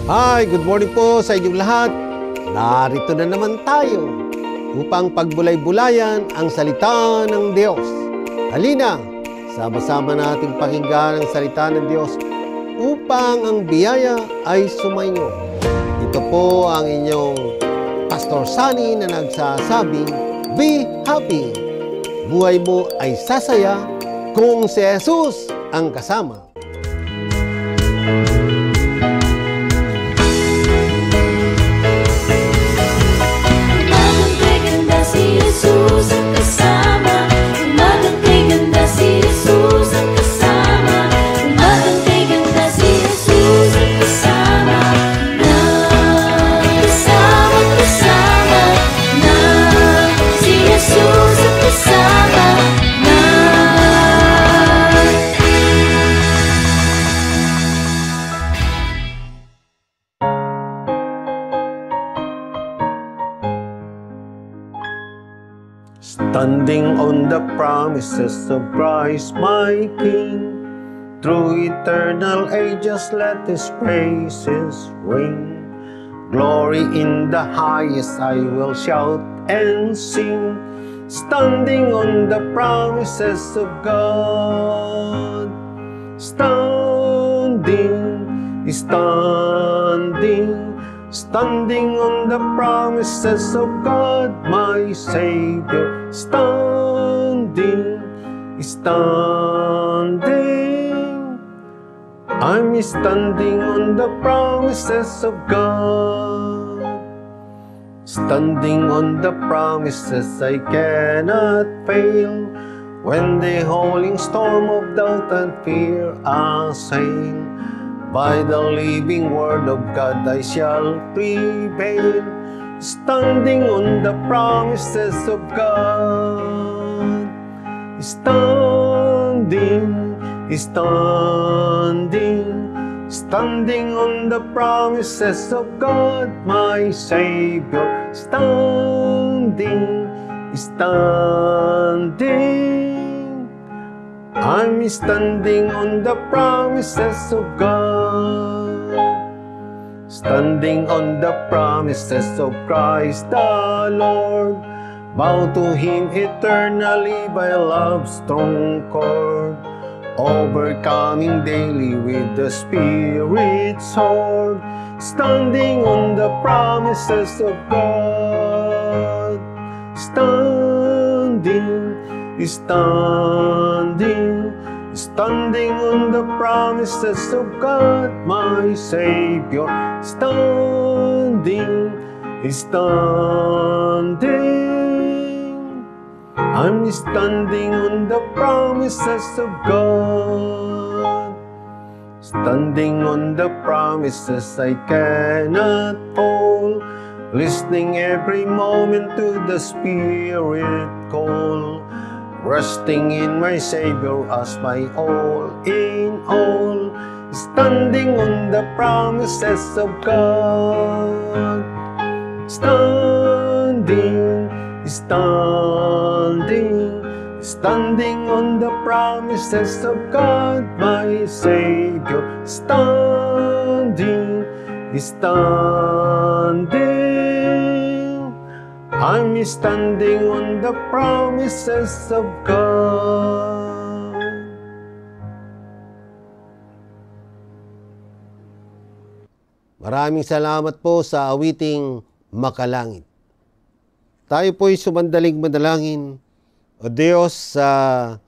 Hi, good morning po sa inyong lahat. Narito na naman tayo upang pagbulay-bulayan ang salita ng Diyos. Halina, sama-sama nating pakinggan ang salita ng Diyos upang ang biyaya ay sumainyo. Ito po ang inyong Pastor Sunny na nagsasabing, be happy. Buhay mo ay sasaya kung si Jesus ang kasama. Jesus ang kasama, umagang kay ganda si Jesus ang kasama, umagang kay ganda si Jesus ang kasama, na kasama na si Jesus ang kasama na. Standing on the promises of Christ my King, through eternal ages let His praises ring. Glory in the highest I will shout and sing, standing on the promises of God. Standing on the promises of God, my Savior. Standing. I'm standing on the promises of God. Standing on the promises I cannot fail. When the howling storm of doubt and fear assail, by the living word of God I shall prevail. Standing on the promises of God. Standing on the promises of God, my Savior. Standing. I'm standing on the promises of God. Standing on the promises of Christ the Lord. Bow to Him eternally by love's strong cord. Overcoming daily with the Spirit's sword. Standing on the promises of God. Standing on the promises of God, my Savior. Standing. I'm standing on the promises of God. Standing on the promises I cannot fall. Listening every moment to the Spirit call. Resting in my Savior as my all in all. Standing on the promises of God. Standing on the promises of God, my Savior. Standing. I'm standing on the promises of God. Maraming salamat po sa awiting Makalangit. Tayo po'y sumandaling manalangin. O Diyos, sa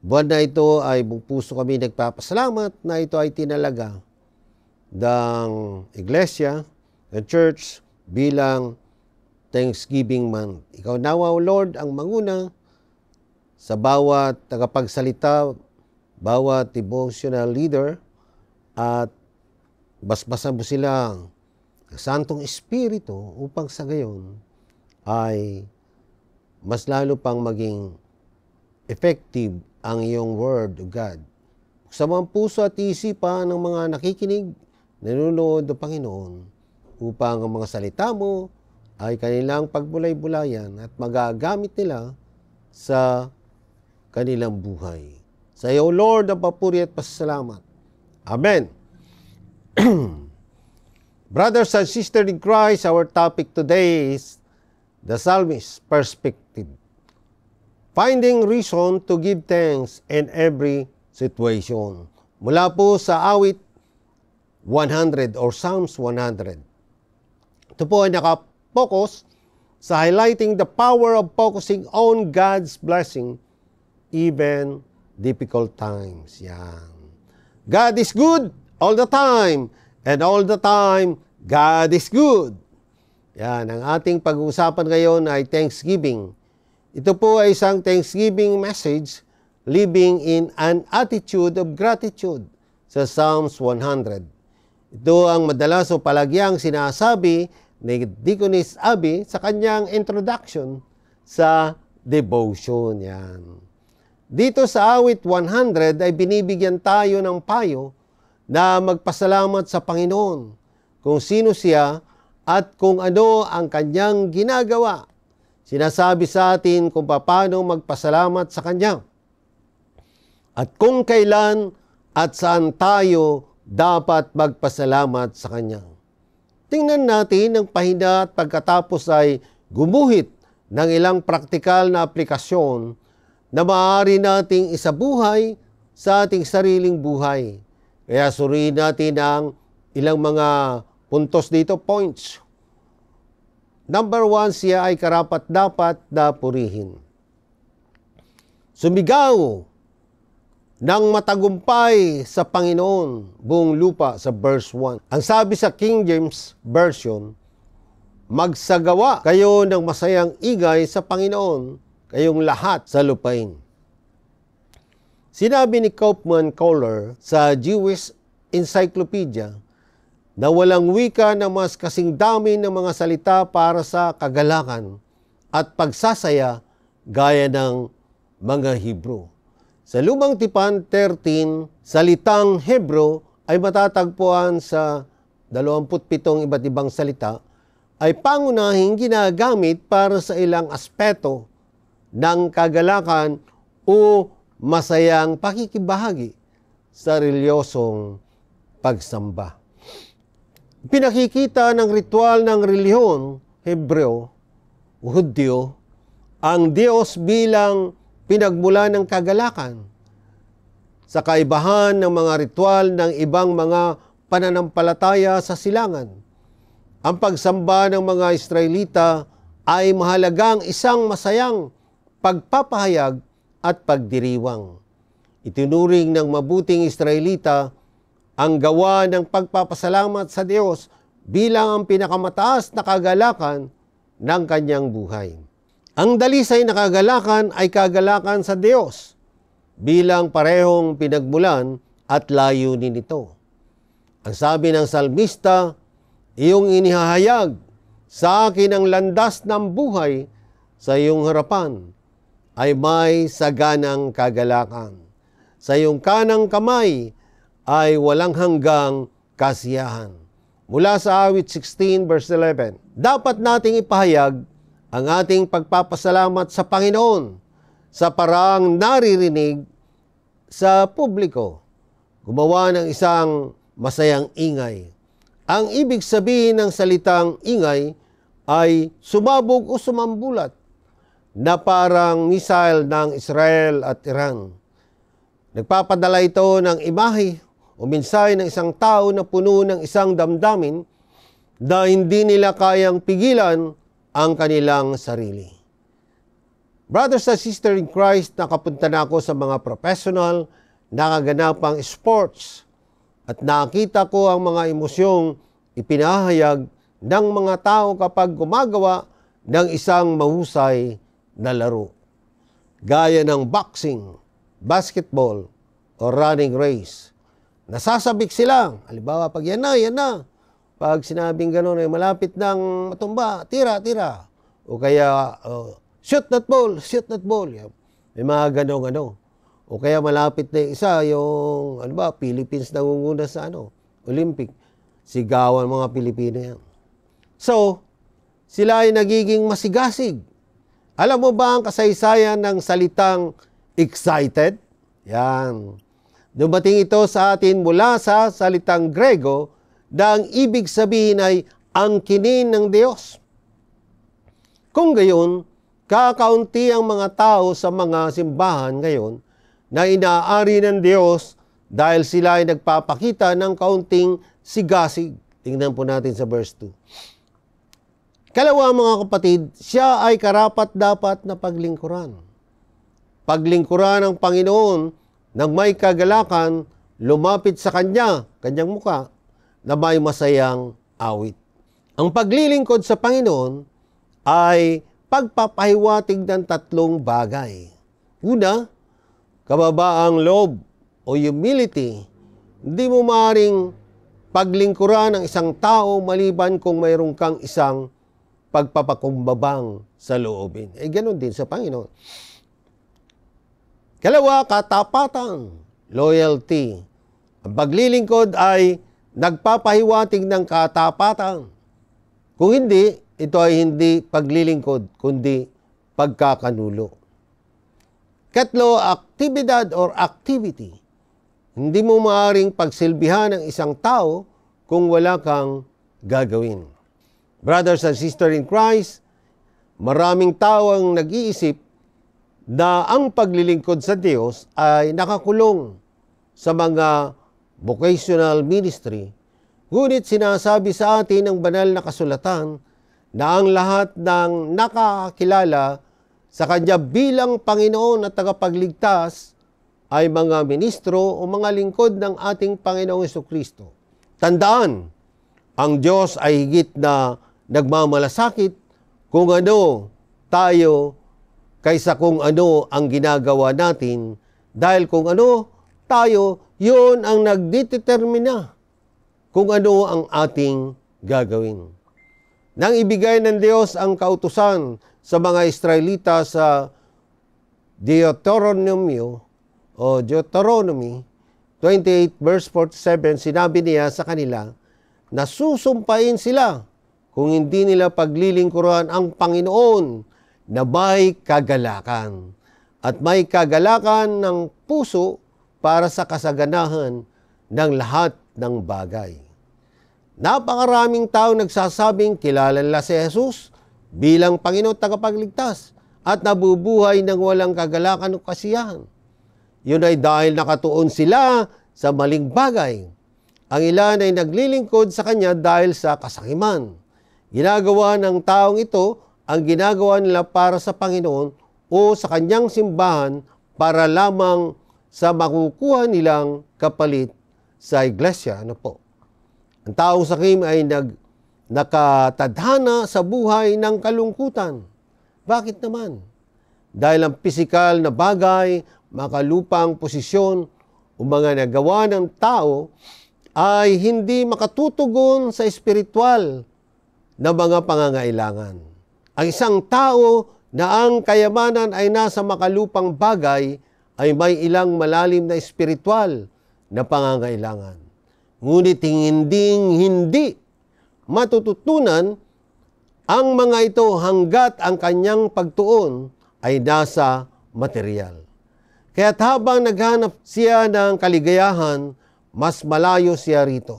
buwan na ito ay buong puso kami nagpapasalamat na ito ay tinalaga ng Iglesia, ng Church, bilang Thanksgiving month. Ikaw nawa, O Lord, ang manguna sa bawat tagapagsalita, bawat devotional leader, at basbasan mo sila ng Santong Espiritu upang sa gayon ay mas lalo pang maging effective ang iyong Word of God. Sa mga puso at isipan ng mga nakikinig, nanonood ng Panginoon, upang ang mga salita mo ay kanilang pagbulay-bulayan at magagamit nila sa kanilang buhay. Sa iyo, Lord, ang papuri at pasasalamat. Amen. Brothers and sisters in Christ, our topic today is the psalmist's perspective. Finding reason to give thanks in every situation. Mula po sa awit 100 or Psalms 100. Ito po ay nakapokus sa highlighting the power of focusing on God's blessing even difficult times. Yan. God is good all the time, and all the time, God is good. Yan, ang ating pag-uusapan ngayon ay Thanksgiving. Ito po ay isang Thanksgiving message, living in an attitude of gratitude sa Psalms 100. Ito ang madalas o palagyang sinasabi ni Deaconess Abby sa kanyang introduction sa devotion. Yan. Dito sa awit 100 ay binibigyan tayo ng payo na magpasalamat sa Panginoon kung sino siya at kung ano ang kanyang ginagawa. Sinasabi sa atin kung paano magpasalamat sa Kanya at kung kailan at saan tayo dapat magpasalamat sa Kanya. Tingnan natin ang pahina at pagkatapos ay gumuhit ng ilang praktikal na aplikasyon na maaari nating isabuhay sa ating sariling buhay. Kaya suriin natin ang ilang mga puntos dito, points. Number 1, siya ay karapat-dapat na purihin. Sumigaw ng matagumpay sa Panginoon buong lupa sa verse 1. Ang sabi sa King James Version, magsagawa kayo ng masayang igay sa Panginoon, kayong lahat sa lupain. Sinabi ni Kaufman Kohler sa Jewish Encyclopedia na walang wika na mas kasing dami ng mga salita para sa kagalakan at pagsasaya gaya ng mga Hebrew. Sa Lumang Tipan 13, salitang Hebrew ay matatagpuan sa 27 iba't ibang salita ay pangunahing ginagamit para sa ilang aspeto ng kagalakan o masayang pakikibahagi sa reliyosong pagsamba. Pinakikita ng ritual ng reliyon, Hebreo, Hudyo, ang Diyos bilang pinagmula ng kagalakan sa kaibahan ng mga ritual ng ibang mga pananampalataya sa silangan. Ang pagsamba ng mga Israelita ay mahalagang isang masayang pagpapahayag at pagdiriwang. Itinuring ng mabuting Israelita ang gawa ng pagpapasalamat sa Diyos bilang ang pinakamataas na kagalakan ng kanyang buhay. Ang dalisay na kagalakan ay kagalakan sa Diyos bilang parehong pinagmulan at layunin nito. Ang sabi ng salmista, iyong inihahayag sa akin ang landas ng buhay, sa iyong harapan ay may saganang kagalakan. Sa iyong kanang kamay ay walang hanggang kasiyahan. Mula sa awit 16 verse 11, dapat nating ipahayag ang ating pagpapasalamat sa Panginoon sa paraang naririnig sa publiko. Gumawa ng isang masayang ingay. Ang ibig sabihin ng salitang ingay ay sumabog o sumambulat na parang missile ng Israel at Iran. Nagpapadala ito ng imahe o mensahe ng isang tao na puno ng isang damdamin na hindi nila kayang pigilan ang kanilang sarili. Brothers and sisters in Christ, nakapunta na ako sa mga professional na kaganapang sports at nakita ko ang mga emosyong ipinahayag ng mga tao kapag gumagawa ng isang mahusay na laro. Gaya ng boxing, basketball, o running race. Nasasabik sila. Halimbawa, pag yan na. Pag sinabing gano'n ay malapit ng matumba, tira. O kaya, shoot that ball. May mga gano'ng ano. O kaya malapit na isa, yung, Philippines nangunguna sa Olympic. Sigawan mga Pilipino yan. So, sila ay nagiging masigasig. Alam mo ba ang kasaysayan ng salitang excited? Yan. Dumating ito sa atin mula sa salitang Grego na ang ibig sabihin ay angkinin ng Diyos. Kung gayon, kakaunti ang mga tao sa mga simbahan ngayon na inaari ng Diyos dahil sila ay nagpapakita ng kaunting sigasig. Tingnan po natin sa verse 2. Kalawa mga kapatid, siya ay karapat-dapat na paglingkuran. Paglingkuran ng Panginoon nang may kagalakan, lumapit sa kanyang muka, na may masayang awit. Ang paglilingkod sa Panginoon ay pagpapahiwatig ng tatlong bagay. Una, kababaang loob o humility. Hindi mo maaaring paglingkuran ng isang tao maliban kung mayroon kang isang pagpapakumbabang sa loobin. Ganun din sa Panginoon. Kalawa, katapatan, loyalty. Ang paglilingkod ay nagpapahiwatig ng katapatan. Kung hindi, ito ay hindi paglilingkod, kundi pagkakanulo. Katlo, aktibidad or activity. Hindi mo maaaring pagsilbihan ng isang tao kung wala kang gagawin. Brothers and sisters in Christ, maraming tao ang nag-iisip na ang paglilingkod sa Diyos ay nakakulong sa mga vocational ministry. Ngunit sinasabi sa atin ng banal na kasulatan na ang lahat ng nakakilala sa Kanya bilang Panginoon at tagapagligtas ay mga ministro o mga lingkod ng ating Panginoong Jesucristo. Tandaan, ang Diyos ay higit na nagmamalasakit kung ano tayo kaysa kung ano ang ginagawa natin, dahil kung ano tayo, yun ang nagdetermina kung ano ang ating gagawin. Nang ibigay ng Diyos ang kautusan sa mga Israelita sa Deuteronomy 28 verse 47, sinabi niya sa kanila na susumpain sila kung hindi nila paglilingkuran ang Panginoon na may kagalakan at may kagalakan ng puso para sa kasaganahan ng lahat ng bagay. Napakaraming tao nagsasabing kilala nila si Jesus bilang Panginoon tagapagligtas at nabubuhay ng walang kagalakan o kasiyahan. Yun ay dahil nakatuon sila sa maling bagay. Ang ilan ay naglilingkod sa Kanya dahil sa kasakiman. Ginagawa ng taong ito ang ginagawa nila para sa Panginoon o sa Kanyang simbahan para lamang sa makukuha nilang kapalit sa iglesia. Ang taong sakim ay nakatadhana sa buhay ng kalungkutan. Bakit naman? Dahil ang pisikal na bagay, makalupang posisyon o mga nagawa ng tao ay hindi makatutugon sa espiritual na mga pangangailangan. Ang isang tao na ang kayamanan ay nasa makalupang bagay ay may ilang malalim na espiritual na pangangailangan. Ngunit hindi matututunan ang mga ito hanggat ang kanyang pagtuon ay nasa material. Kaya't habang naghanap siya ng kaligayahan, mas malayo siya rito.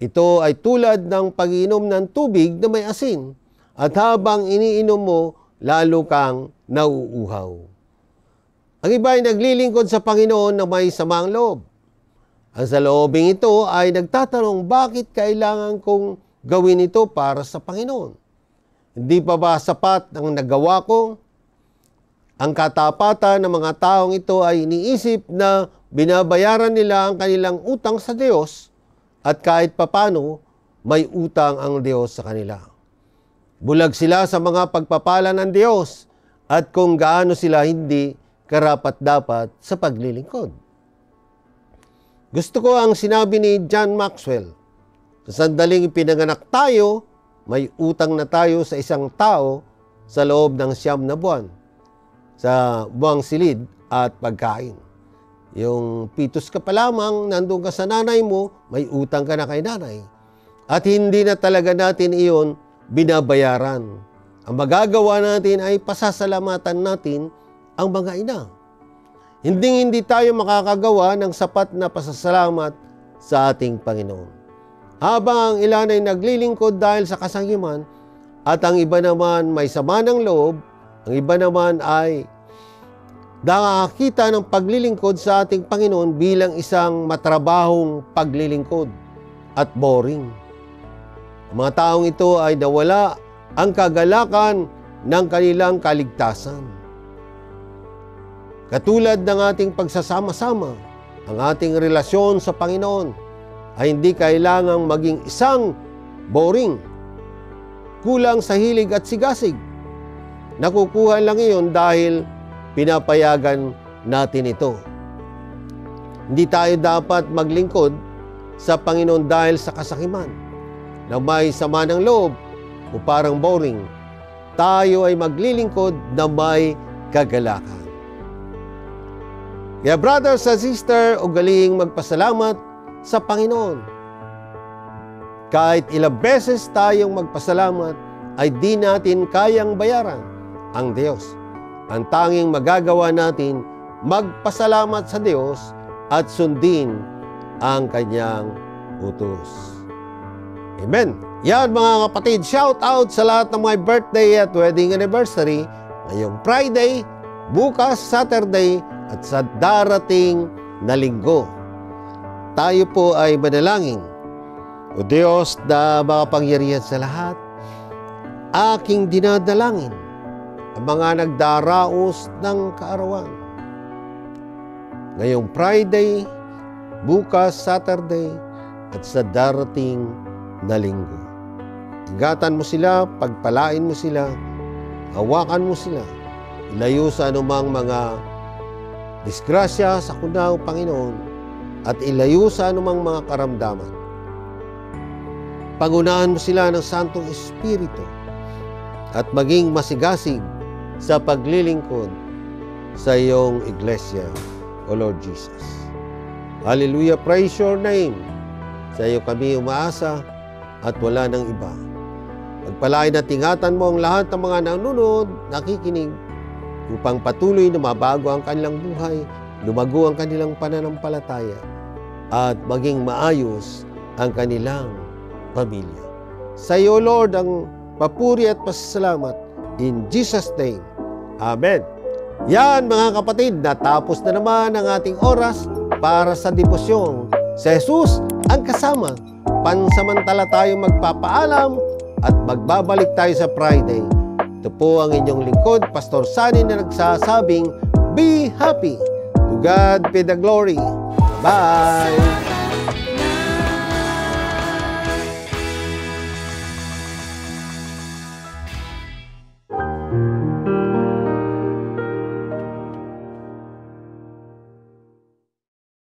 Ito ay tulad ng pag-iinom ng tubig na may asin, at habang iniinom mo, lalo kang nauuhaw. Ang iba ay naglilingkod sa Panginoon na may samang loob. Ang sa loobing ito ay nagtatanong, bakit kailangan kong gawin ito para sa Panginoon? Hindi pa ba sapat ang nagawa ko? Ang katapatan ng mga taong ito ay iniisip na binabayaran nila ang kanilang utang sa Diyos at kahit papano may utang ang Diyos sa kanila. Bulag sila sa mga pagpapala ng Diyos at kung gaano sila hindi karapat-dapat sa paglilingkod. Gusto ko ang sinabi ni John Maxwell, sa sandaling ipinanganak tayo, may utang na tayo sa isang tao sa loob ng 9 na buwan, sa buwang silid at pagkain. Yung pitos ka pa lamang, nandun ka sa nanay mo, may utang ka na kay nanay. At hindi na talaga natin iyon binabayaran. Ang magagawa natin ay pasasalamatan natin ang mga ina. Hindi tayo makakagawa ng sapat na pasasalamat sa ating Panginoon. Habang ang ilan ay naglilingkod dahil sa kasakiman, at ang iba naman may sama ng loob, ang iba naman ay nakakita ng paglilingkod sa ating Panginoon bilang isang matrabahong paglilingkod at boring. Ang mga taong ito ay nawala ang kagalakan ng kanilang kaligtasan. Katulad ng ating pagsasama-sama, ang ating relasyon sa Panginoon ay hindi kailangang maging isang boring, kulang sa hilig at sigasig. Nakukuha lang iyon dahil pinapayagan natin ito. Hindi tayo dapat maglingkod sa Panginoon dahil sa kasakiman, na may sama ng loob o parang boring. Tayo ay maglilingkod na may kagalakan. Kaya brothers and sisters, ugaling magpasalamat sa Panginoon. Kahit ilang beses tayong magpasalamat, ay di natin kayang bayaran ang Diyos. Ang tanging magagawa natin, magpasalamat sa Diyos at sundin ang Kanyang utos. Amen. Yan mga kapatid, shout out sa lahat ng mga birthday at wedding anniversary ngayong Friday, bukas Saturday at sa darating na linggo. Tayo po ay manalangin. O Diyos na makapangyarihan sa lahat, aking dinadalangin ang mga nagdaraos ng kaarawan. Ngayong Friday, bukas Saturday at sa darating na linggo. Ingatan mo sila, pagpalain mo sila, hawakan mo sila, ilayo sa anumang mga disgrasya sa kunaw, Panginoon, at ilayo sa anumang mga karamdaman. Pangunahan mo sila ng Santong Espiritu at maging masigasig sa paglilingkod sa iyong iglesia, O Lord Jesus. Hallelujah, praise your name. Sa iyo kami umaasa at wala ng iba. Pagpalain at ingatan mo ang lahat ng mga nanonood, nakikinig, upang patuloy na mabago ang kanilang buhay, lumago ang kanilang pananampalataya, at maging maayos ang kanilang pamilya. Sa iyo, Lord, ang papuri at pasasalamat. In Jesus' name. Amen. Yan mga kapatid, natapos na naman ang ating oras para sa debosyon. Sa Jesus ang kasama. Pansamantala tayong magpapaalam at magbabalik tayo sa Friday. Ito po ang inyong lingkod, Pastor Sunny, na nagsasabing, be happy. To God be the glory. Bye!